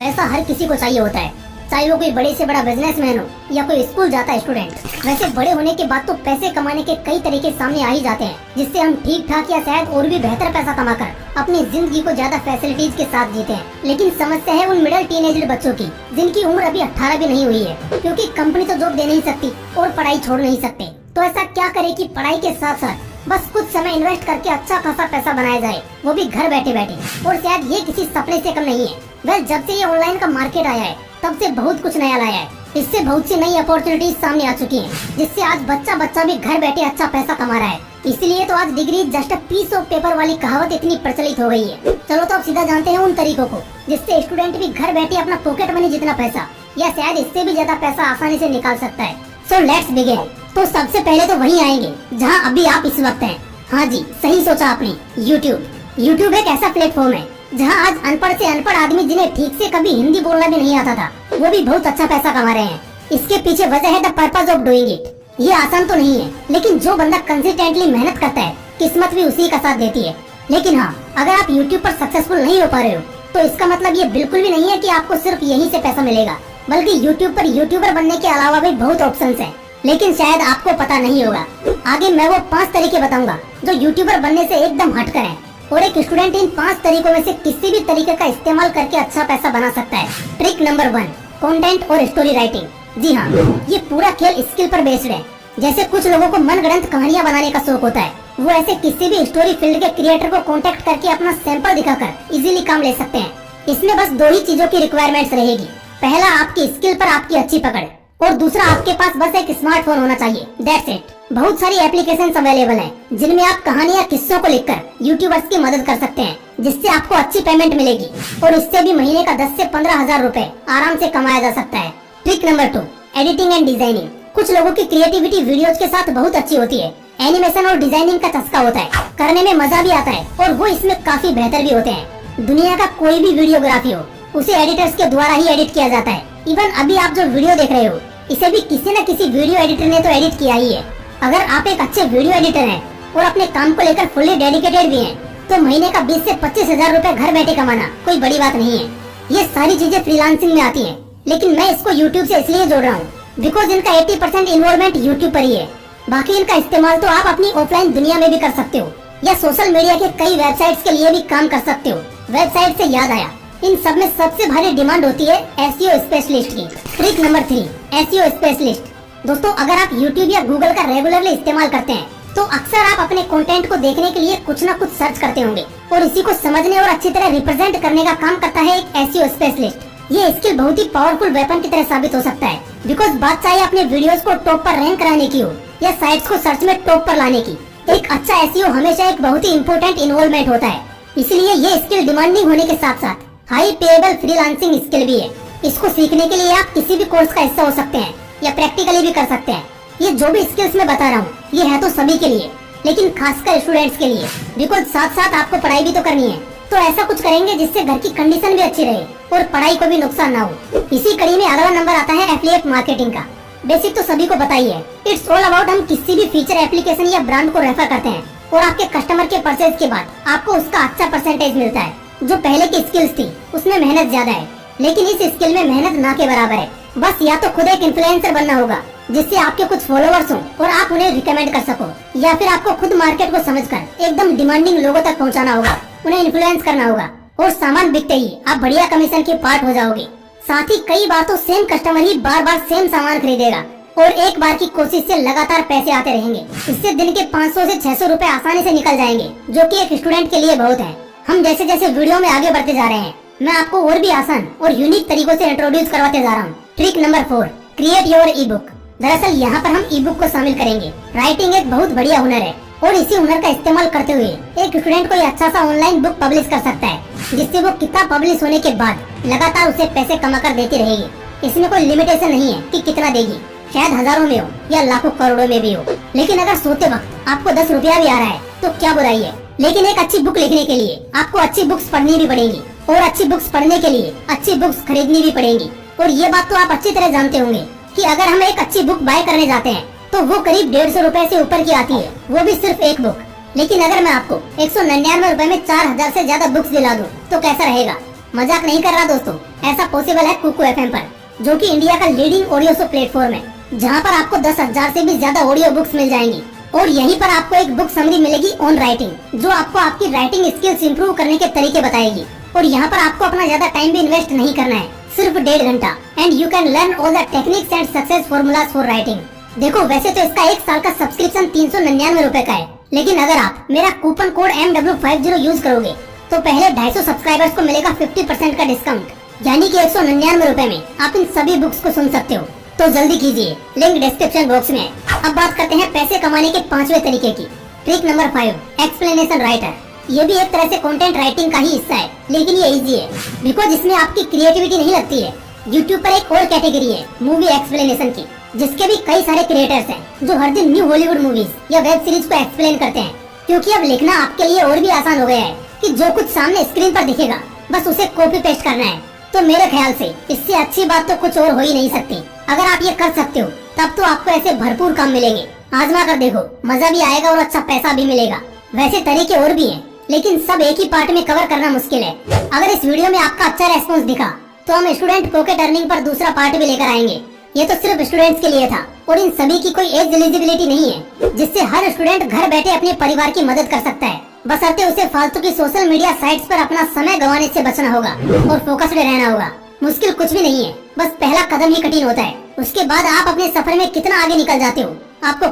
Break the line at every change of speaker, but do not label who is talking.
पैसा हर किसी को चाहिए होता है, चाहे वो कोई बड़े से बड़ा बिजनेसमैन हो या कोई स्कूल जाता है स्टूडेंट। वैसे बड़े होने के बाद तो पैसे कमाने के कई तरीके सामने आ ही जाते हैं, जिससे हम ठीक ठाक या शायद और भी बेहतर पैसा कमाकर अपनी जिंदगी को ज्यादा फैसिलिटीज के साथ जीते हैं। लेकिन समस्या है उन मिडिल टीनेजर बच्चों की, जिनकी उम्र अभी 18 भी नहीं हुई है, क्योंकि कंपनी तो जॉब दे नहीं सकती और पढ़ाई छोड़ नहीं सकते। तो ऐसा क्या करे कि पढ़ाई के साथ साथ बस कुछ समय इन्वेस्ट करके अच्छा खासा पैसा बनाया जाए, वो भी घर बैठे बैठे। और शायद ये किसी सपने से कम नहीं है। वह जब से ये ऑनलाइन का मार्केट आया है तब से बहुत कुछ नया लाया है। इससे बहुत सी नई अपॉर्चुनिटीज सामने आ चुकी हैं, जिससे आज बच्चा भी घर बैठे अच्छा पैसा कमा रहा है। इसलिए तो आज degree just a piece of paper वाली कहावत इतनी प्रचलित हो गई है। चलो तो अब सीधा जानते हैं उन तरीकों को, जिससे स्टूडेंट भी घर बैठे अपना पॉकेट मनी जितना पैसा या शायद इससे भी ज्यादा पैसा आसानी से निकाल सकता है। So let's begin. तो सबसे पहले तो वहीं आएंगे जहां अभी आप इस वक्त हैं। हाँ जी, सही सोचा आपने, यूट्यूब एक ऐसा प्लेटफॉर्म है जहां आज अनपढ़ से अनपढ़ आदमी, जिन्हें ठीक से कभी हिंदी बोलना भी नहीं आता था, वो भी बहुत अच्छा पैसा कमा रहे हैं। इसके पीछे वजह है the purpose of doing it. ये आसान तो नहीं है, लेकिन जो बंदा कंसिस्टेंटली मेहनत करता है, किस्मत भी उसी का साथ देती है। लेकिन हाँ, अगर आप यूट्यूब पर सक्सेसफुल नहीं हो पा रहे हो, तो इसका मतलब ये बिल्कुल भी नहीं है कि आपको सिर्फ यहीं से पैसा मिलेगा, बल्कि यूट्यूब पर यूट्यूबर बनने के अलावा भी बहुत ऑप्शन है। लेकिन शायद आपको पता नहीं होगा। आगे मैं वो 5 तरीके बताऊंगा जो यूट्यूबर बनने से एकदम हटकर हैं, और एक स्टूडेंट इन 5 तरीकों में से किसी भी तरीके का इस्तेमाल करके अच्छा पैसा बना सकता है। ट्रिक नंबर 1, कंटेंट और स्टोरी राइटिंग। जी हाँ, ये पूरा खेल स्किल पर बेस्ड है। जैसे कुछ लोगों को मनगढ़ंत कहानियां बनाने का शौक होता है, वो ऐसे किसी भी स्टोरी फील्ड के क्रिएटर को कांटेक्ट करके अपना सैंपल दिखाकर इजीली काम ले सकते हैं। इसमें बस 2 ही चीजों की रिक्वायरमेंट्स रहेगी। पहला, आपकी स्किल पर आपकी अच्छी पकड़, और दूसरा, आपके पास बस एक स्मार्टफोन होना चाहिए। That's it. बहुत सारी एप्लीकेशंस अवेलेबल हैं, जिनमें आप कहानी या किस्सों को लिखकर यूट्यूबर्स की मदद कर सकते हैं, जिससे आपको अच्छी पेमेंट मिलेगी, और इससे भी महीने का 10 से 15 हजार रूपए आराम से कमाया जा सकता है। Trick number 2, editing and designing. कुछ लोगों की क्रिएटिविटी वीडियोज के साथ बहुत अच्छी होती है। एनिमेशन और डिजाइनिंग का चस्का होता है, करने में मजा भी आता है, और वो इसमें काफी बेहतर भी होते हैं। दुनिया का कोई भी वीडियोग्राफी हो, उसे एडिटर्स के द्वारा ही एडिट किया जाता है। इवन अभी आप जो वीडियो देख रहे हो, इसे भी किसी न किसी वीडियो एडिटर ने तो एडिट किया ही है। अगर आप एक अच्छे वीडियो एडिटर हैं और अपने काम को लेकर फुल्ली डेडिकेटेड भी हैं, तो महीने का 20 से 25 हजार रूपए घर बैठे कमाना कोई बड़ी बात नहीं है। ये सारी चीजें फ्रीलांसिंग में आती हैं, लेकिन मैं इसको यूट्यूब से इसलिए जोड़ रहा हूँ बिकॉज इनका 80% इन्वॉल्वमेंट यूट्यूब पर ही है। बाकी इनका इस्तेमाल तो आप अपनी ऑफलाइन दुनिया में भी कर सकते हो, या सोशल मीडिया के कई वेबसाइट्स के लिए भी काम कर सकते हो। वेबसाइट से याद आया, इन सब में सबसे भारी डिमांड होती है एसईओ स्पेशलिस्ट की। Trick number 3, SEO specialist. दोस्तों, अगर आप YouTube या Google का रेगुलरली इस्तेमाल करते हैं, तो अक्सर आप अपने कंटेंट को देखने के लिए कुछ न कुछ सर्च करते होंगे, और इसी को समझने और अच्छी तरह रिप्रेजेंट करने का काम करता है एक एसईओ स्पेशलिस्ट। ये स्किल बहुत ही पावरफुल वेपन की तरह साबित हो सकता है, बिकॉज बात चाहे अपने वीडियोस को टॉप पर रैंक कराने की हो या साइट्स को सर्च में टॉप पर लाने की। एक अच्छा एसईओ हमेशा एक बहुत ही इम्पोर्टेंट इन्वॉल्वमेंट होता है। इसलिए ये स्किल डिमांडिंग होने के साथ साथ हाई पेएबल फ्रीलांसिंग स्किल भी है। इसको सीखने के लिए आप किसी भी कोर्स का हिस्सा हो सकते हैं या प्रैक्टिकली भी कर सकते हैं। ये जो भी स्किल्स मैं बता रहा हूँ, ये है तो सभी के लिए, लेकिन खासकर स्टूडेंट्स के लिए, बिकॉज साथ साथ आपको पढ़ाई भी तो करनी है। तो ऐसा कुछ करेंगे जिससे घर की कंडीशन भी अच्छी रहे और पढ़ाई को भी नुकसान ना हो। इसी कड़ी में अगला नंबर आता है एफिलिएट मार्केटिंग का। बेसिक तो सभी को बताइए, इट्स ऑल अबाउट हम किसी भी फीचर, एप्लीकेशन या ब्रांड को रेफर करते हैं, और आपके कस्टमर के परचेज के बाद आपको उसका अच्छा परसेंटेज मिलता है। जो पहले की स्किल्स थी उसमें मेहनत ज्यादा है, लेकिन इस स्किल में मेहनत ना के बराबर है। बस या तो खुद एक इन्फ्लुएंसर बनना होगा, जिससे आपके कुछ फॉलोअर्स हों और आप उन्हें रिकमेंड कर सको, या फिर आपको खुद मार्केट को समझकर एकदम डिमांडिंग लोगों तक पहुंचाना होगा, उन्हें इन्फ्लुएंस करना होगा, और सामान बिकते ही आप बढ़िया कमीशन के पार्ट हो जाओगे। साथ ही कई बार तो सेम कस्टमर ही बार बार सेम सामान खरीदेगा, और एक बार की कोशिश से लगातार पैसे आते रहेंगे। इससे दिन के 500 से 600 रूपए आसानी से निकल जाएंगे, जो कि एक स्टूडेंट के लिए बहुत है। हम जैसे जैसे वीडियो में आगे बढ़ते जा रहे हैं, मैं आपको और भी आसान और यूनिक तरीकों से इंट्रोड्यूस करवाते जा रहा हूँ। Trick number 4, create your E book. दरअसल यहाँ पर हम ई बुक को शामिल करेंगे। राइटिंग एक बहुत बढ़िया हुनर है, और इसी हुनर का इस्तेमाल करते हुए एक स्टूडेंट कोई अच्छा सा ऑनलाइन बुक पब्लिश कर सकता है, जिससे वो किताब पब्लिश होने के बाद लगातार उसे पैसे कमा कर देती रहेगी। इसमें कोई लिमिटेशन नहीं है कि कितना देगी, शायद हजारों में हो या लाखों करोड़ों में भी हो। लेकिन अगर सोते वक्त आपको 10 रुपया भी आ रहा है तो क्या बुराई है। लेकिन एक अच्छी बुक लिखने के लिए आपको अच्छी बुक्स पढ़नी भी पड़ेगी, और अच्छी बुक्स पढ़ने के लिए अच्छी बुक्स खरीदनी भी पड़ेगी। और ये बात तो आप अच्छी तरह जानते होंगे कि अगर हम एक अच्छी बुक बाय करने जाते हैं तो वो करीब 150 रुपए से ऊपर की आती है, वो भी सिर्फ एक बुक। लेकिन अगर मैं आपको 199 रुपए में 4000 से ज्यादा बुक्स दिला दूं तो कैसा रहेगा। मजाक नहीं कर रहा दोस्तों, ऐसा पॉसिबल है कुकू एफएम पर, जो कि इंडिया का लीडिंग ऑडियो शो प्लेटफॉर्म है, जहां पर आपको 10,000 से भी ज्यादा ऑडियो बुक्स मिल जाएंगी। और यहीं पर आपको एक बुक समरी मिलेगी ऑन राइटिंग, जो आपको आपकी राइटिंग स्किल्स इंप्रूव करने के तरीके बताएगी। और यहाँ पर आपको अपना ज्यादा टाइम भी इन्वेस्ट नहीं करना है, सिर्फ 1.5 घंटा, and you can learn all the techniques and success formulas for writing. देखो वैसे तो इसका 1 साल का सब्सक्रिप्शन 399 रुपए का है, लेकिन अगर आप मेरा कूपन कोड MW50 यूज करोगे तो पहले 250 सब्सक्राइबर्स को मिलेगा 50% का डिस्काउंट, यानी कि 199 रुपए में आप इन सभी बुक्स को सुन सकते हो। तो जल्दी कीजिए, लिंक डिस्क्रिप्शन बॉक्स में है। अब बात करते हैं पैसे कमाने के 5वें तरीके की। Trick number 5, explanation writer. ये भी एक तरह से कंटेंट राइटिंग का ही हिस्सा है, लेकिन ये इजी है बिकॉज इसमें आपकी क्रिएटिविटी नहीं लगती है। यूट्यूब पर एक और कैटेगरी है मूवी एक्सप्लेनेशन की, जिसके भी कई सारे क्रिएटर्स हैं जो हर दिन न्यू हॉलीवुड मूवीज या वेब सीरीज को एक्सप्लेन करते हैं। क्योंकि अब लिखना आपके लिए और भी आसान हो गया है कि जो कुछ सामने स्क्रीन पर दिखेगा बस उसे कॉपी पेस्ट करना है। तो मेरे ख्याल से इससे अच्छी बात तो कुछ और हो ही नहीं सकती। अगर आप ये कर सकते हो तब तो आपको ऐसे भरपूर काम मिलेंगे। आजमा कर देखो, मजा भी आएगा और अच्छा पैसा भी मिलेगा। वैसे तरीके और भी हैं, लेकिन सब एक ही पार्ट में कवर करना मुश्किल है। अगर इस वीडियो में आपका अच्छा रेस्पॉन्स दिखा तो हम स्टूडेंट पॉकेट अर्निंग पर दूसरा पार्ट भी लेकर आएंगे। ये तो सिर्फ स्टूडेंट्स के लिए था और इन सभी की कोई एज एलिजिबिलिटी नहीं है, जिससे हर स्टूडेंट घर बैठे अपने परिवार की मदद कर सकता है। बशर्ते उसे फालतू की सोशल मीडिया साइट्स पर अपना समय गंवाने से बचना होगा और फोकस्ड रहना होगा। मुश्किल कुछ भी नहीं है, बस पहला कदम ही कठिन होता है। उसके बाद आप अपने सफर में कितना आगे निकल जाते हो आपको